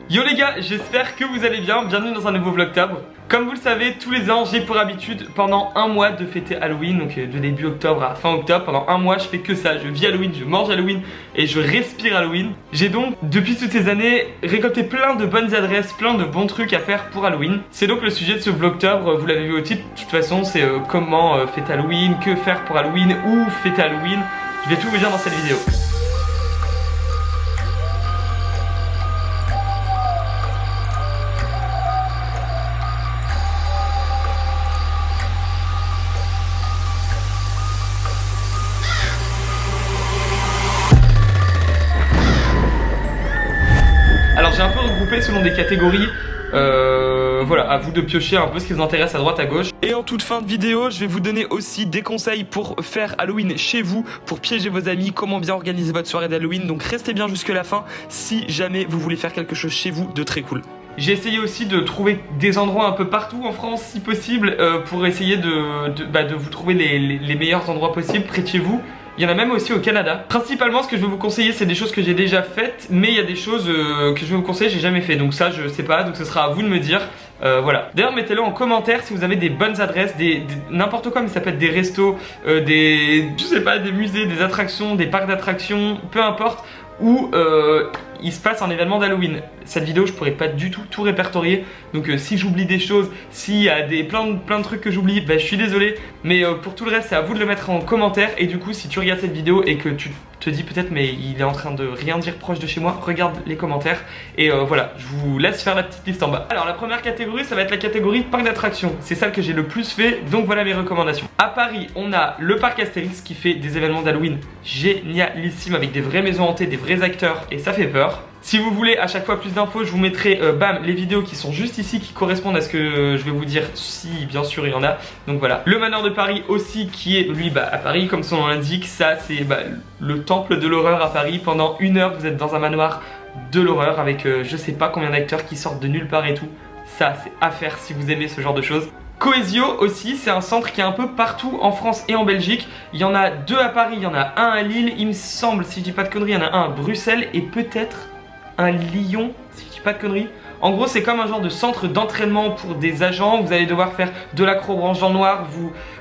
Yo les gars, j'espère que vous allez bien, bienvenue dans un nouveau Vlogtober. Comme vous le savez, tous les ans j'ai pour habitude pendant un mois de fêter Halloween. Donc de début octobre à fin octobre, pendant un mois je fais que ça. Je vis Halloween, je mange Halloween et je respire Halloween. J'ai donc depuis toutes ces années récolté plein de bonnes adresses, plein de bons trucs à faire pour Halloween. C'est donc le sujet de ce Vlogtober, vous l'avez vu au titre. De toute façon c'est comment fêter Halloween, que faire pour Halloween, où fêter Halloween. Je vais tout vous dire dans cette vidéo. Alors j'ai un peu regroupé selon des catégories, voilà, à vous de piocher un peu ce qui vous intéresse à droite à gauche. Et en toute fin de vidéo, je vais vous donner aussi des conseils pour faire Halloween chez vous, pour piéger vos amis, comment bien organiser votre soirée d'Halloween. Donc restez bien jusque la fin si jamais vous voulez faire quelque chose chez vous de très cool. J'ai essayé aussi de trouver des endroits un peu partout en France si possible, pour essayer de vous trouver les meilleurs endroits possibles près de chez vous. Il y en a même aussi au Canada. Principalement ce que je vais vous conseiller c'est des choses que j'ai déjà faites, mais il y a des choses que je vais vous conseiller j'ai jamais fait. Donc ça je sais pas, donc ce sera à vous de me dire. Voilà. D'ailleurs mettez-le en commentaire si vous avez des bonnes adresses, n'importe quoi, mais ça peut être des restos, je sais pas, des musées, des attractions, des parcs d'attractions, peu importe, où il se passe un événement d'Halloween. Cette vidéo je pourrais pas du tout répertorier, donc si j'oublie des choses, s'il y a plein de trucs que j'oublie, bah, je suis désolé, mais pour tout le reste c'est à vous de le mettre en commentaire. Et du coup si tu regardes cette vidéo et que tu te dis peut-être mais il est en train de rien dire proche de chez moi, regarde les commentaires et voilà, je vous laisse faire la petite liste en bas. Alors la première catégorie ça va être la catégorie parc d'attractions, c'est celle que j'ai le plus fait, donc voilà mes recommandations. À Paris on a le parc Astérix qui fait des événements d'Halloween génialissimes avec des vraies maisons hantées, des vrais acteurs et ça fait peur. Si vous voulez à chaque fois plus d'infos, je vous mettrai bam les vidéos qui sont juste ici qui correspondent à ce que je vais vous dire, si bien sûr il y en a. Donc voilà. Le Manoir de Paris aussi qui est lui à Paris comme son nom l'indique, ça c'est le temple de l'horreur à Paris. Pendant 1 heure vous êtes dans un manoir de l'horreur avec je sais pas combien d'acteurs qui sortent de nulle part et tout. Ça c'est à faire si vous aimez ce genre de choses. Coesio aussi, c'est un centre qui est un peu partout en France et en Belgique. Il y en a 2 à Paris, il y en a un à Lille, il me semble, si je dis pas de conneries, il y en a un à Bruxelles et peut-être un Lyon, si je dis pas de conneries. En gros c'est comme un genre de centre d'entraînement pour des agents. Vous allez devoir faire de l'acrobranche dans le noir,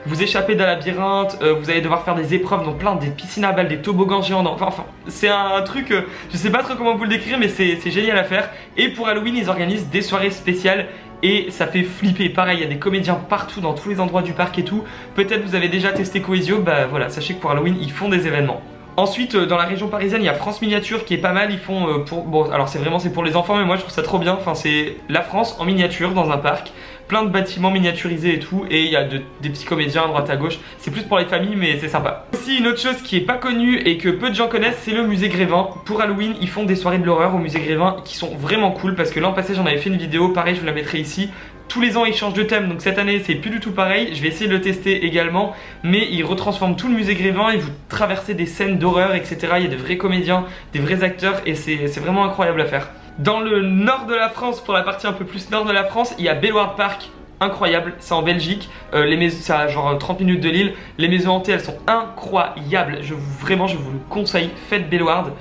vous échapper d'un labyrinthe, vous allez devoir faire des épreuves dans des piscines à balles, des toboggans géants, enfin c'est un truc, je sais pas trop comment vous le décrire mais c'est génial à faire. Et pour Halloween ils organisent des soirées spéciales et ça fait flipper. Pareil, il y a des comédiens partout dans tous les endroits du parc et tout. Peut-être vous avez déjà testé Coesio, bah voilà, sachez que pour Halloween ils font des événements. Ensuite dans la région parisienne il y a France Miniature qui est pas mal, ils font bon alors c'est pour les enfants mais moi je trouve ça trop bien, enfin c'est la France en miniature dans un parc, plein de bâtiments miniaturisés et tout, et il y a des petits comédiens à droite à gauche, c'est plus pour les familles mais c'est sympa. Aussi une autre chose qui est pas connue et que peu de gens connaissent, c'est le musée Grévin. Pour Halloween ils font des soirées de l'horreur au musée Grévin qui sont vraiment cool, parce que l'an passé j'en avais fait une vidéo, pareil je vous la mettrai ici. Tous les ans ils changent de thème, donc cette année c'est plus du tout pareil, je vais essayer de le tester également, mais ils retransforment tout le musée Grévin et vous traversez des scènes d'horreur etc. Il y a des vrais comédiens, des vrais acteurs et c'est vraiment incroyable à faire. Dans le nord de la France, pour la partie un peu plus nord de la France, il y a Bellewaerde Park, incroyable, c'est en Belgique, c'est à genre 30 minutes de Lille, les maisons hantées elles sont incroyables, vraiment je vous le conseille, faites Bellewaerde.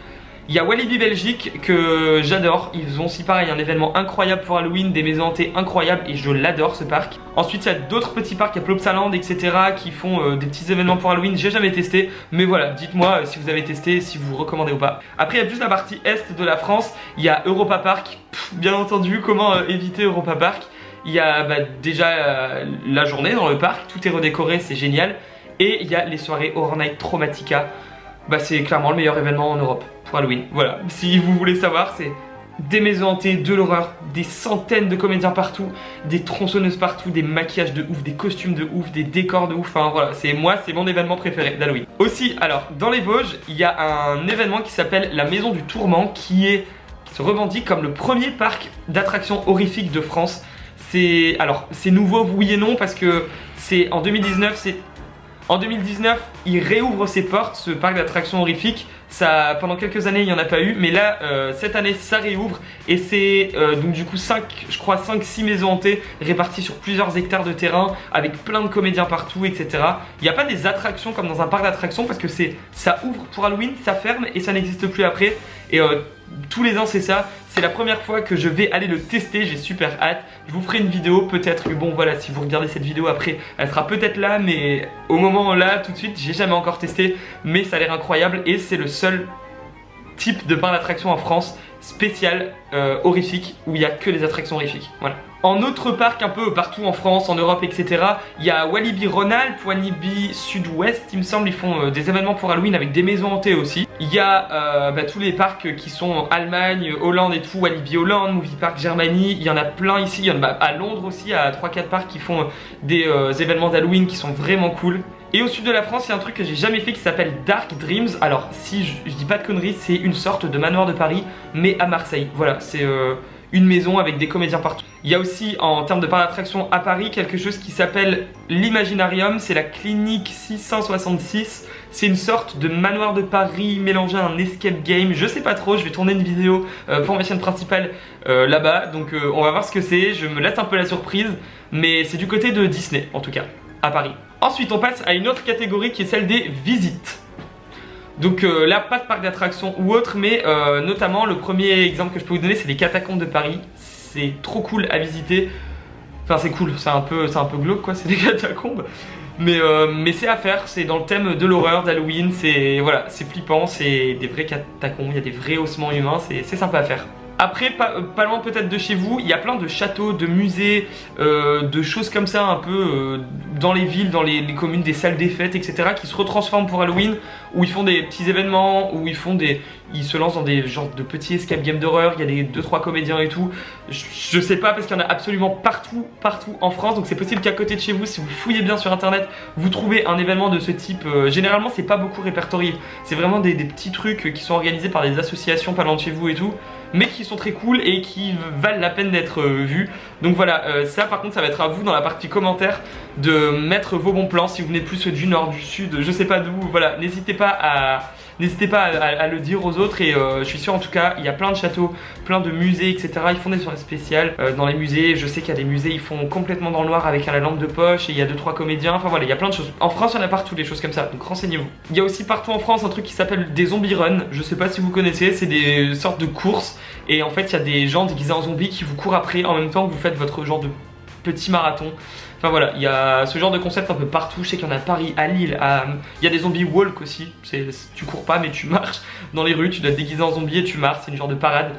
Il y a Walibi Belgique que j'adore, ils ont aussi pareil un événement incroyable pour Halloween, des maisons hantées incroyables et je l'adore ce parc. Ensuite il y a d'autres petits parcs, il y a Plopsaland etc. qui font des petits événements pour Halloween, j'ai jamais testé, mais voilà, dites-moi si vous avez testé, si vous recommandez ou pas. Après il y a plus la partie est de la France, il y a Europa Park, bien entendu, comment éviter Europa Park. Il y a déjà la journée dans le parc, tout est redécoré, c'est génial. Et il y a les soirées Horror Night Traumatica, c'est clairement le meilleur événement en Europe pour Halloween. Voilà, si vous voulez savoir, c'est des maisons hantées, de l'horreur, des centaines de comédiens partout, des tronçonneuses partout, des maquillages de ouf, des costumes de ouf, des décors de ouf, enfin voilà, c'est mon événement préféré d'Halloween. Aussi, alors, dans les Vosges, il y a un événement qui s'appelle la Maison du Tourment, qui se revendique comme le premier parc d'attractions horrifiques de France. C'est nouveau oui et non parce que c'est en 2019, il réouvre ses portes, ce parc d'attractions horrifiques. Pendant quelques années il n'y en a pas eu, mais là cette année ça réouvre et c'est donc du coup 5-6 maisons hantées réparties sur plusieurs hectares de terrain avec plein de comédiens partout etc. Il n'y a pas des attractions comme dans un parc d'attractions parce que ça ouvre pour Halloween, ça ferme et ça n'existe plus après. Et tous les ans c'est ça. C'est la première fois que je vais aller le tester, j'ai super hâte. Je vous ferai une vidéo, peut-être que bon voilà, si vous regardez cette vidéo après, elle sera peut-être là, mais au moment là, tout de suite, j'ai jamais encore testé, mais ça a l'air incroyable et c'est le seul type de parc d'attraction en France spécial horrifique où il n'y a que des attractions horrifiques. Voilà. En autre parc un peu partout en France, en Europe, etc. Il y a Walibi Rhône-Alpes, Walibi Sud-Ouest, il me semble, ils font des événements pour Halloween avec des maisons hantées aussi. Il y a tous les parcs qui sont en Allemagne, Hollande et tout, Walibi Hollande, Movie Park Germany, il y en a plein ici, il y en a à Londres aussi, à 3-4 parcs qui font des événements d'Halloween qui sont vraiment cool. Et au sud de la France, il y a un truc que j'ai jamais fait qui s'appelle Dark Dreams. Alors, si je dis pas de conneries, c'est une sorte de manoir de Paris, mais à Marseille. Voilà, c'est une maison avec des comédiens partout. Il y a aussi, en termes de parc d'attraction à Paris, quelque chose qui s'appelle l'Imaginarium. C'est la clinique 666. C'est une sorte de manoir de Paris mélangé à un escape game. Je sais pas trop, je vais tourner une vidéo pour ma chaîne principale là-bas. Donc, on va voir ce que c'est. Je me laisse un peu la surprise, mais c'est du côté de Disney, en tout cas, à Paris. Ensuite, on passe à une autre catégorie qui est celle des visites. Donc là, pas de parc d'attractions ou autre, mais notamment le premier exemple que je peux vous donner, c'est les catacombes de Paris. C'est trop cool à visiter. Enfin, c'est cool, c'est un peu glauque quoi, c'est des catacombes. Mais c'est à faire, c'est dans le thème de l'horreur, d'Halloween, c'est voilà, c'est flippant, c'est des vrais catacombes, il y a des vrais ossements humains, c'est sympa à faire. Après, pas loin peut-être de chez vous, il y a plein de châteaux, de musées, de choses comme ça un peu dans les villes, dans les communes, des salles des fêtes, etc. qui se retransforment pour Halloween, où ils font des petits événements, où ils se lancent dans des genres de petits escape games d'horreur, il y a des 2-3 comédiens et tout. Je sais pas parce qu'il y en a absolument partout en France, donc c'est possible qu'à côté de chez vous, si vous fouillez bien sur internet, vous trouvez un événement de ce type. Généralement c'est pas beaucoup répertorié, c'est vraiment des petits trucs qui sont organisés par des associations pas loin de chez vous et tout, mais qui sont très cool et qui valent la peine d'être vus. Donc voilà, ça par contre ça va être à vous dans la partie commentaire de mettre vos bons plans si vous venez plus du nord, du sud, je sais pas d'où. Voilà, n'hésitez pas à le dire aux autres et je suis sûr en tout cas il y a plein de châteaux, plein de musées, etc. Ils font des soirées spéciales dans les musées. Je sais qu'il y a des musées, ils font complètement dans le noir avec la lampe de poche et il y a 2-3 comédiens. Enfin voilà, il y a plein de choses. En France il y en a partout des choses comme ça, donc renseignez-vous. Il y a aussi partout en France un truc qui s'appelle des zombie run. Je sais pas si vous connaissez, c'est des sortes de courses et en fait il y a des gens déguisés en zombies qui vous courent après en même temps que vous faites votre genre de petit marathon. Enfin voilà, il y a ce genre de concept un peu partout. Je sais qu'il y en a à Paris, à Lille, il y a des zombies walk aussi. Tu cours pas mais tu marches dans les rues, tu dois te déguiser en zombie et tu marches. C'est une genre de parade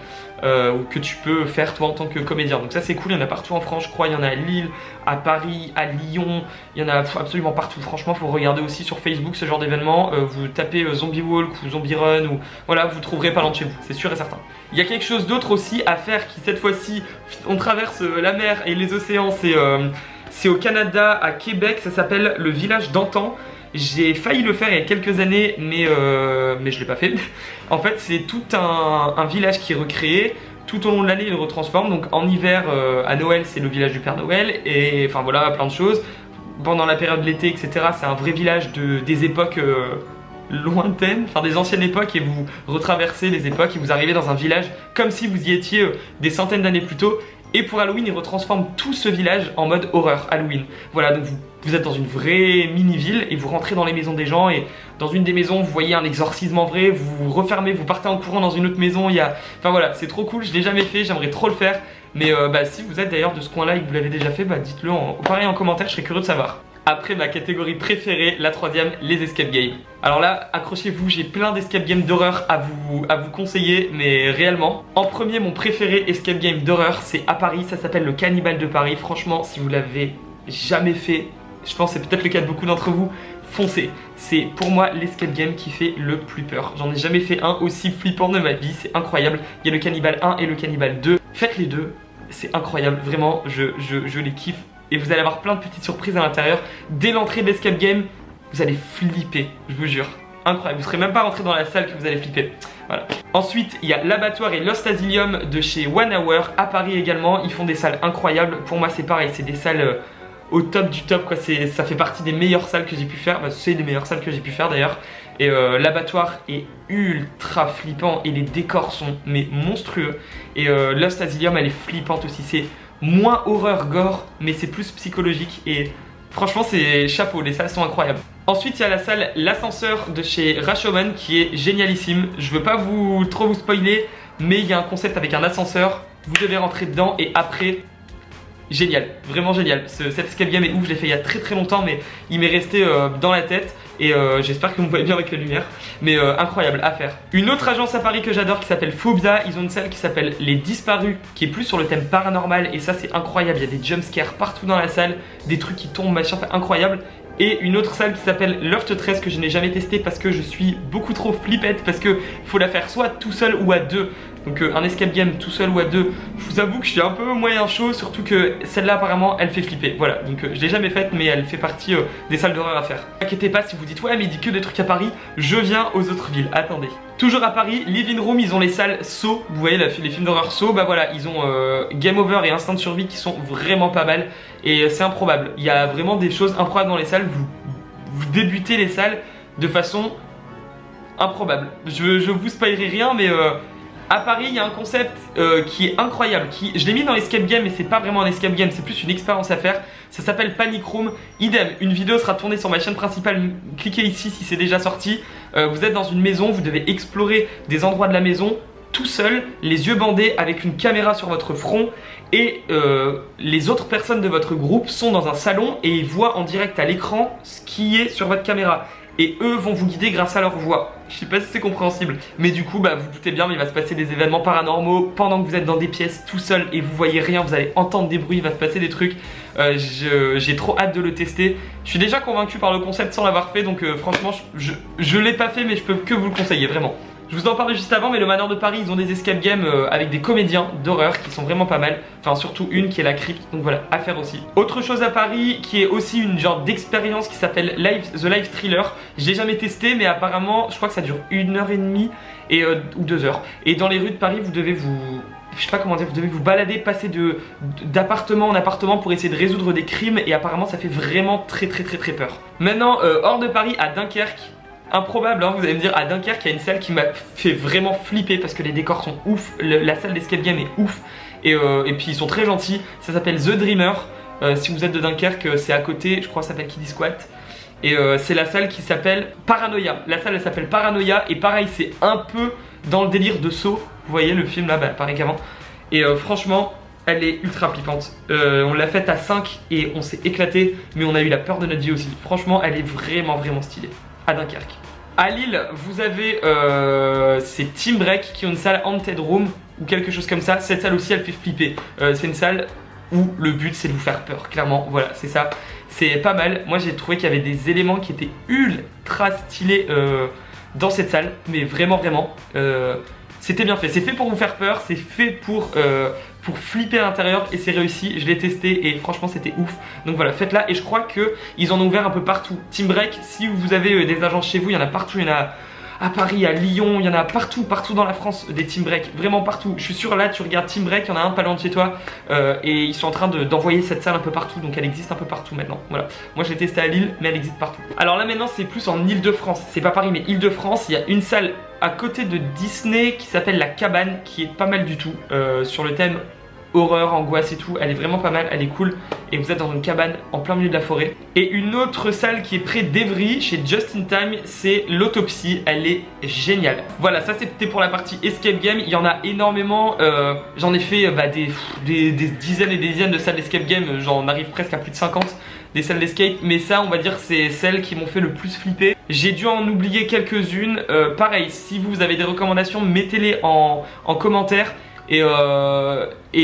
que tu peux faire toi en tant que comédien. Donc ça c'est cool, il y en a partout en France je crois. Il y en a à Lille, à Paris, à Lyon. Il y en a absolument partout. Franchement faut regarder aussi sur Facebook ce genre d'événement. Vous tapez zombie walk ou zombie run ou voilà, vous trouverez pas loin de chez vous, c'est sûr et certain. Il y a quelque chose d'autre aussi à faire qui cette fois-ci, on traverse la mer et les océans. C'est au Canada, à Québec, ça s'appelle le village d'antan. J'ai failli le faire il y a quelques années, mais je l'ai pas fait. En fait, c'est tout un village qui est recréé. Tout au long de l'année, il le retransforme. Donc en hiver, à Noël, c'est le village du Père Noël. Et enfin voilà, plein de choses. Pendant la période de l'été, etc., c'est un vrai village des époques lointaines, enfin des anciennes époques, et vous retraversez les époques et vous arrivez dans un village comme si vous y étiez des centaines d'années plus tôt. Et pour Halloween, ils retransforment tout ce village en mode horreur Halloween. Voilà, donc vous êtes dans une vraie mini-ville et vous rentrez dans les maisons des gens. Et dans une des maisons, vous voyez un exorcisme en vrai, vous refermez, vous partez en courant dans une autre maison. Enfin voilà, c'est trop cool, je l'ai jamais fait, j'aimerais trop le faire. Mais si vous êtes d'ailleurs de ce coin-là et que vous l'avez déjà fait, dites-le pareil en commentaire, je serais curieux de savoir. Après ma catégorie préférée, la troisième, les escape games. Alors là, accrochez-vous, j'ai plein d'escape games d'horreur à vous conseiller, mais réellement. En premier, mon préféré escape game d'horreur, c'est à Paris, ça s'appelle le Cannibale de Paris. Franchement, si vous l'avez jamais fait, je pense que c'est peut-être le cas de beaucoup d'entre vous, foncez. C'est pour moi l'escape game qui fait le plus peur. J'en ai jamais fait un aussi flippant de ma vie, c'est incroyable. Il y a le Cannibale 1 et le Cannibale 2. Faites les deux, c'est incroyable, vraiment, je les kiffe. Et vous allez avoir plein de petites surprises à l'intérieur. Dès l'entrée de l'escape game, vous allez flipper, je vous jure. Incroyable, vous serez même pas rentré dans la salle que vous allez flipper. Voilà. Ensuite, il y a l'abattoir et Lost Asylum de chez One Hour à Paris également. Ils font des salles incroyables. Pour moi, c'est pareil, c'est des salles au top du top, quoi. Ça fait partie des meilleures salles que j'ai pu faire. C'est les meilleures salles que j'ai pu faire d'ailleurs. Et l'abattoir est ultra flippant et les décors sont monstrueux. Et Lost Asylum, elle est flippante aussi. C'est moins horreur gore, mais c'est plus psychologique et franchement c'est chapeau, les salles sont incroyables. Ensuite il y a la salle l'ascenseur de chez Rashomon qui est génialissime. Je veux pas trop vous spoiler, mais il y a un concept avec un ascenseur, vous devez rentrer dedans et après, génial, vraiment génial. Cet escape game est ouf, je l'ai fait il y a très longtemps mais il m'est resté dans la tête et j'espère que vous me voyez bien avec la lumière, mais incroyable à faire. Une autre agence à Paris que j'adore qui s'appelle Phobia, ils ont une salle qui s'appelle Les Disparus qui est plus sur le thème paranormal et ça c'est incroyable, il y a des jumpscares partout dans la salle, des trucs qui tombent machin, c'est incroyable. Et une autre salle qui s'appelle Loft 13 que je n'ai jamais testé parce que je suis beaucoup trop flippette, parce que faut la faire soit tout seul ou à deux. Donc un escape game tout seul ou à deux, je vous avoue que je suis un peu moyen chaud, surtout que celle-là apparemment elle fait flipper. Voilà, donc je l'ai jamais faite mais elle fait partie des salles d'horreur à faire. Ne inquiétez pas si vous dites ouais mais il dit que des trucs à Paris, je viens aux autres villes, attendez. Toujours à Paris, Living Room, ils ont les salles Saw, vous voyez les films d'horreur Saw, bah voilà, ils ont Game Over et Instinct de survie qui sont vraiment pas mal et c'est improbable. Il y a vraiment des choses improbables dans les salles, vous débutez les salles de façon improbable. Je vous spoilerai rien mais à Paris il y a un concept qui est incroyable, je l'ai mis dans l'escape game mais c'est pas vraiment un escape game, c'est plus une expérience à faire. Ça s'appelle Panic Room, idem, une vidéo sera tournée sur ma chaîne principale, cliquez ici si c'est déjà sorti. Vous êtes dans une maison, vous devez explorer des endroits de la maison tout seul, les yeux bandés avec une caméra sur votre front et les autres personnes de votre groupe sont dans un salon et ils voient en direct à l'écran ce qui est sur votre caméra. Et eux vont vous guider grâce à leur voix. Je sais pas si c'est compréhensible, mais du coup bah vous doutez bien, mais il va se passer des événements paranormaux pendant que vous êtes dans des pièces tout seul et vous voyez rien, vous allez entendre des bruits, il va se passer des trucs. J'ai trop hâte de le tester. Je suis déjà convaincu par le concept sans l'avoir fait, donc franchement je l'ai pas fait mais je peux que vous le conseiller vraiment. Je vous en parlais juste avant mais le Manoir de Paris ils ont des escape games avec des comédiens d'horreur qui sont vraiment pas mal. Enfin surtout une qui est la crypte, donc voilà, à faire aussi. Autre chose à Paris qui est aussi une genre d'expérience qui s'appelle The Live Thriller. Je l'ai jamais testé mais apparemment je crois que ça dure 1h30 ou 2 heures. Et dans les rues de Paris vous devez je sais pas comment dire, vous devez vous balader, passer d'appartement en appartement pour essayer de résoudre des crimes et apparemment ça fait vraiment très peur. Maintenant hors de Paris à Dunkerque. Improbable hein, vous allez me dire, à Dunkerque il y a une salle qui m'a fait vraiment flipper parce que les décors sont ouf, la salle d'escape game est ouf et puis ils sont très gentils, ça s'appelle The Dreamer, si vous êtes de Dunkerque c'est à côté, je crois que ça s'appelle Kiddy Squat et c'est la salle qui s'appelle Paranoia, la salle elle s'appelle Paranoia et pareil c'est un peu dans le délire de Saw, vous voyez le film là, bah, pareil qu'avant et franchement elle est ultra flippante, on l'a faite à 5 et on s'est éclaté mais on a eu la peur de notre vie aussi, franchement elle est vraiment stylée. À Dunkerque. À Lille, vous avez c'est Team Break qui ont une salle Haunted Room ou quelque chose comme ça. Cette salle aussi elle fait flipper. C'est une salle où le but c'est de vous faire peur, clairement. Voilà, c'est ça. C'est pas mal. Moi j'ai trouvé qu'il y avait des éléments qui étaient ultra stylés dans cette salle, mais vraiment. C'était bien fait. C'est fait pour vous faire peur, c'est fait pour flipper à l'intérieur et c'est réussi. Je l'ai testé et franchement c'était ouf. Donc voilà, faites-la et je crois qu'ils en ont ouvert un peu partout. Team Break, si vous avez des agences chez vous, il y en a partout. Il y en a à Paris, à Lyon, il y en a partout dans la France des Team Break, vraiment partout. Je suis sûr là, tu regardes Team Break, il y en a un pas loin de chez toi et ils sont en train d'envoyer cette salle un peu partout. Donc elle existe un peu partout maintenant. Voilà, moi je l'ai testé à Lille, mais elle existe partout. Alors là maintenant c'est plus en Île-de-France, c'est pas Paris mais Île-de-France. Il y a une salle à côté de Disney qui s'appelle La Cabane, qui est pas mal du tout sur le thème horreur, angoisse et tout, elle est vraiment pas mal, elle est cool et vous êtes dans une cabane en plein milieu de la forêt. Et une autre salle qui est près d'Evry chez Just in Time, c'est l'Autopsie, elle est géniale. Voilà, ça c'était pour la partie escape game, il y en a énormément, j'en ai fait des dizaines et des dizaines de salles d'escape game, j'en arrive presque à plus de 50 des salles d'escape, mais ça on va dire c'est celles qui m'ont fait le plus flipper. J'ai dû en oublier quelques-unes, pareil, si vous avez des recommandations, mettez-les en commentaire. Et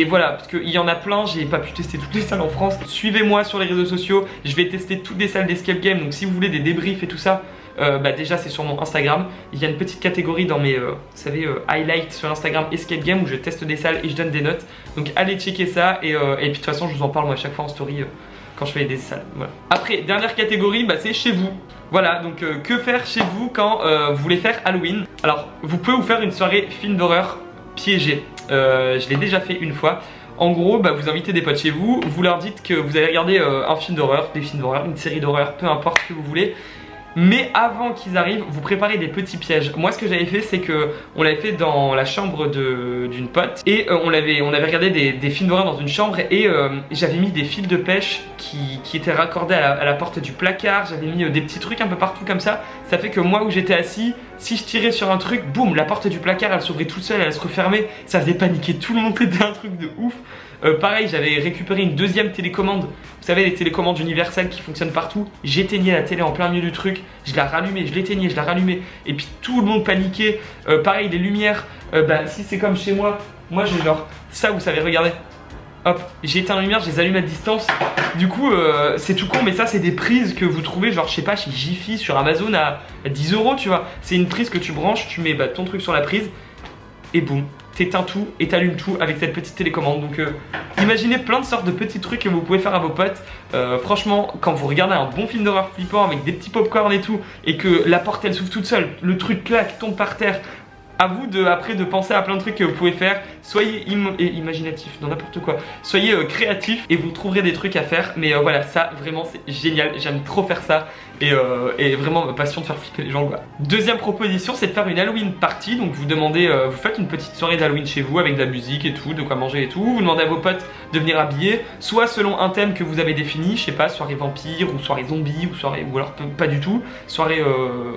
voilà, parce qu'il y en a plein, j'ai pas pu tester toutes les salles en France. Suivez-moi sur les réseaux sociaux, je vais tester toutes les salles d'escape game. Donc si vous voulez des débriefs et tout ça, déjà c'est sur mon Instagram. Il y a une petite catégorie dans mes, vous savez, highlights sur Instagram escape game où je teste des salles et je donne des notes. Donc allez checker ça et puis de toute façon je vous en parle moi à chaque fois en story quand je fais des salles. Voilà. Après, dernière catégorie, c'est chez vous. Voilà, donc que faire chez vous quand vous voulez faire Halloween? Alors, vous pouvez vous faire une soirée film d'horreur piégé. Je l'ai déjà fait une fois. En gros, vous invitez des potes chez vous, vous leur dites que vous allez regarder un film d'horreur, des films d'horreur, une série d'horreur, peu importe ce que vous voulez. Mais avant qu'ils arrivent, vous préparez des petits pièges. Moi ce que j'avais fait c'est que on l'avait fait dans la chambre d'une pote. Et on avait regardé des films d'horreur dans une chambre. Et j'avais mis des fils de pêche qui étaient raccordés à la porte du placard. J'avais mis des petits trucs un peu partout comme ça. Ça fait que moi où j'étais assis, si je tirais sur un truc, boum, la porte du placard elle s'ouvrait toute seule, elle se refermait, ça faisait paniquer tout le monde, c'était un truc de ouf. Pareil, j'avais récupéré une deuxième télécommande, vous savez les télécommandes universelles qui fonctionnent partout. J'éteignais la télé en plein milieu du truc, je la rallumais, je l'éteignais, je la rallumais, et puis tout le monde paniquait. Pareil, les lumières, si c'est comme chez moi, moi j'ai genre ça, vous savez, regardez. Hop, j'ai éteint la lumière, je les allume à distance. Du coup, c'est tout con, mais ça, c'est des prises que vous trouvez, genre, je sais pas, chez Jiffy, sur Amazon à 10 €, tu vois. C'est une prise que tu branches, tu mets ton truc sur la prise, et boum, t'éteins tout et t'allumes tout avec cette petite télécommande. Donc, imaginez plein de sortes de petits trucs que vous pouvez faire à vos potes. Franchement, quand vous regardez un bon film d'horreur flippant avec des petits popcorn et tout, et que la porte elle s'ouvre toute seule, le truc claque, tombe par terre. À vous après de penser à plein de trucs que vous pouvez faire. Soyez imaginatif dans n'importe quoi. Soyez créatif et vous trouverez des trucs à faire. Mais voilà, ça vraiment c'est génial. J'aime trop faire ça. Et vraiment ma passion de faire flipper les gens quoi. Deuxième proposition, c'est de faire une Halloween party. Donc vous demandez, vous faites une petite soirée d'Halloween chez vous avec de la musique et tout, de quoi manger et tout. Vous demandez à vos potes de venir habiller, soit selon un thème que vous avez défini, je sais pas, soirée vampire ou soirée zombie ou alors pas du tout, soirée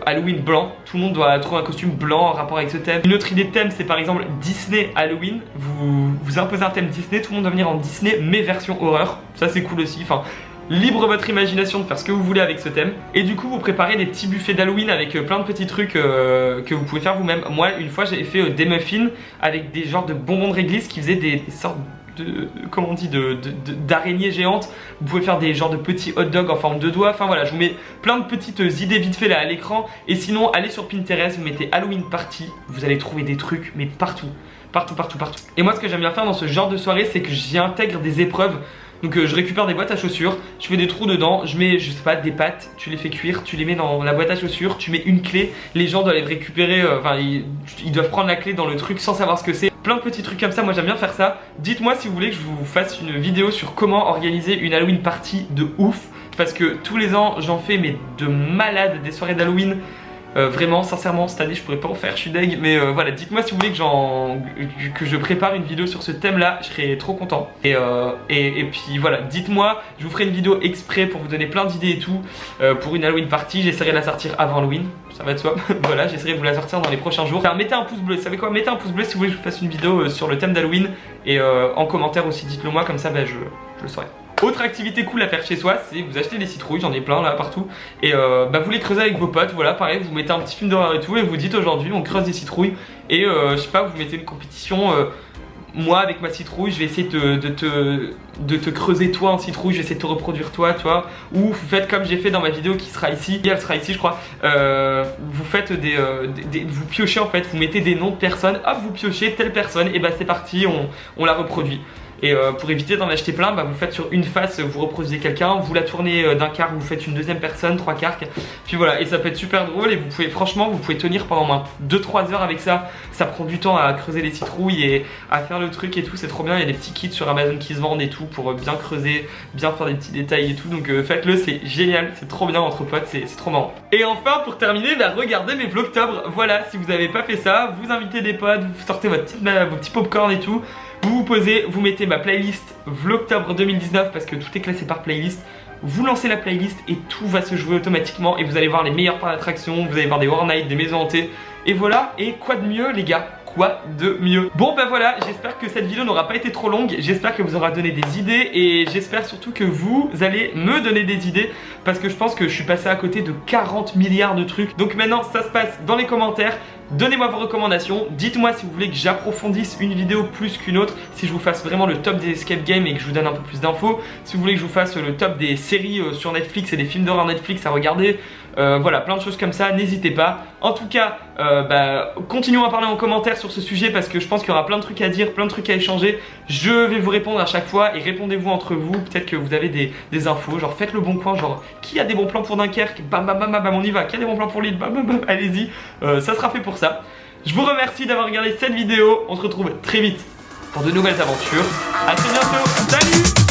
Halloween blanc. Tout le monde doit trouver un costume blanc en rapport avec ce thème. Une autre idée de thème, c'est par exemple Disney Halloween. Vous imposez un thème Disney, tout le monde va venir en Disney mais version horreur. Ça c'est cool aussi. Enfin, libre votre imagination de faire ce que vous voulez avec ce thème. Et du coup vous préparez des petits buffets d'Halloween avec plein de petits trucs que vous pouvez faire vous-même. Moi une fois j'avais fait des muffins avec des genres de bonbons de réglisse qui faisaient des sortes comment on dit, d'araignées géantes. Vous pouvez faire des genres de petits hot dogs en forme de doigts. Enfin voilà, je vous mets plein de petites idées vite fait là à l'écran. Et sinon allez sur Pinterest, vous mettez Halloween party, vous allez trouver des trucs mais partout. Et moi ce que j'aime bien faire dans ce genre de soirée, c'est que j'y intègre des épreuves. Donc je récupère des boîtes à chaussures, je fais des trous dedans, je mets, je sais pas, des pâtes, tu les fais cuire, tu les mets dans la boîte à chaussures, tu mets une clé, les gens doivent les récupérer, ils doivent prendre la clé dans le truc sans savoir ce que c'est. Plein de petits trucs comme ça, moi j'aime bien faire ça. Dites-moi si vous voulez que je vous fasse une vidéo sur comment organiser une Halloween party de ouf. Parce que tous les ans j'en fais mais de malade des soirées d'Halloween. Vraiment, sincèrement, cette année je pourrais pas en faire, je suis deg. Mais voilà, dites-moi si vous voulez que je prépare une vidéo sur ce thème là, je serais trop content. Et puis voilà, dites-moi, je vous ferai une vidéo exprès pour vous donner plein d'idées et tout. Pour une Halloween party, j'essaierai de la sortir avant Halloween, ça va de soi. Voilà, j'essaierai de vous la sortir dans les prochains jours. Alors, mettez un pouce bleu, vous savez quoi, mettez un pouce bleu si vous voulez que je vous fasse une vidéo sur le thème d'Halloween. Et en commentaire aussi, dites-le moi, comme ça je le saurai. Autre activité cool à faire chez soi, c'est vous achetez des citrouilles, j'en ai plein là partout. Et vous les creusez avec vos potes, voilà, pareil, vous mettez un petit film d'horreur et tout. Et vous dites aujourd'hui on creuse des citrouilles. Et je sais pas, vous mettez une compétition. Moi avec ma citrouille, je vais essayer de te creuser toi en citrouille, je vais essayer de te reproduire toi, tu vois. Ou vous faites comme j'ai fait dans ma vidéo qui sera ici, elle sera ici je crois. Vous faites vous piochez en fait, vous mettez des noms de personnes, hop vous piochez telle personne, et bah c'est parti, on la reproduit. Et pour éviter d'en acheter plein, vous faites sur une face, vous reproduisez quelqu'un, vous la tournez d'un quart, vous faites une deuxième personne, 3 quarts. Puis voilà, et ça peut être super drôle et vous pouvez, franchement, vous pouvez tenir pendant moins 2-3 heures avec ça. Ça prend du temps à creuser les citrouilles et à faire le truc et tout, c'est trop bien. Il y a des petits kits sur Amazon qui se vendent et tout pour bien creuser, bien faire des petits détails et tout. Donc faites-le, c'est génial, c'est trop bien entre potes, c'est trop marrant. Et enfin, pour terminer, regardez mes vlogtober. Voilà, si vous n'avez pas fait ça, vous invitez des potes, vous sortez vos petits popcorn et tout. Vous vous posez, vous mettez ma playlist Vlogtober 2019 parce que tout est classé par playlist. Vous lancez la playlist et tout va se jouer automatiquement et vous allez voir les meilleurs parcs d'attraction, vous allez voir des Horror Nights, des maisons hantées. Et voilà, et quoi de mieux les gars? Quoi de mieux? Bon voilà, j'espère que cette vidéo n'aura pas été trop longue, j'espère qu'elle vous aura donné des idées et j'espère surtout que vous allez me donner des idées parce que je pense que je suis passé à côté de 40 milliards de trucs. Donc maintenant ça se passe dans les commentaires, donnez-moi vos recommandations, dites-moi si vous voulez que j'approfondisse une vidéo plus qu'une autre, si je vous fasse vraiment le top des escape games et que je vous donne un peu plus d'infos, si vous voulez que je vous fasse le top des séries sur Netflix et des films d'horreur Netflix à regarder. Voilà, plein de choses comme ça, n'hésitez pas. En tout cas, continuons à parler en commentaire sur ce sujet parce que je pense qu'il y aura plein de trucs à dire, plein de trucs à échanger. Je vais vous répondre à chaque fois et répondez-vous entre vous. Peut-être que vous avez des infos, genre faites le bon coin, genre qui a des bons plans pour Dunkerque, bam bam bam bam, on y va. Qui a des bons plans pour Lille, bam bam bam, allez-y. Ça sera fait pour ça. Je vous remercie d'avoir regardé cette vidéo. On se retrouve très vite pour de nouvelles aventures. A très bientôt, salut!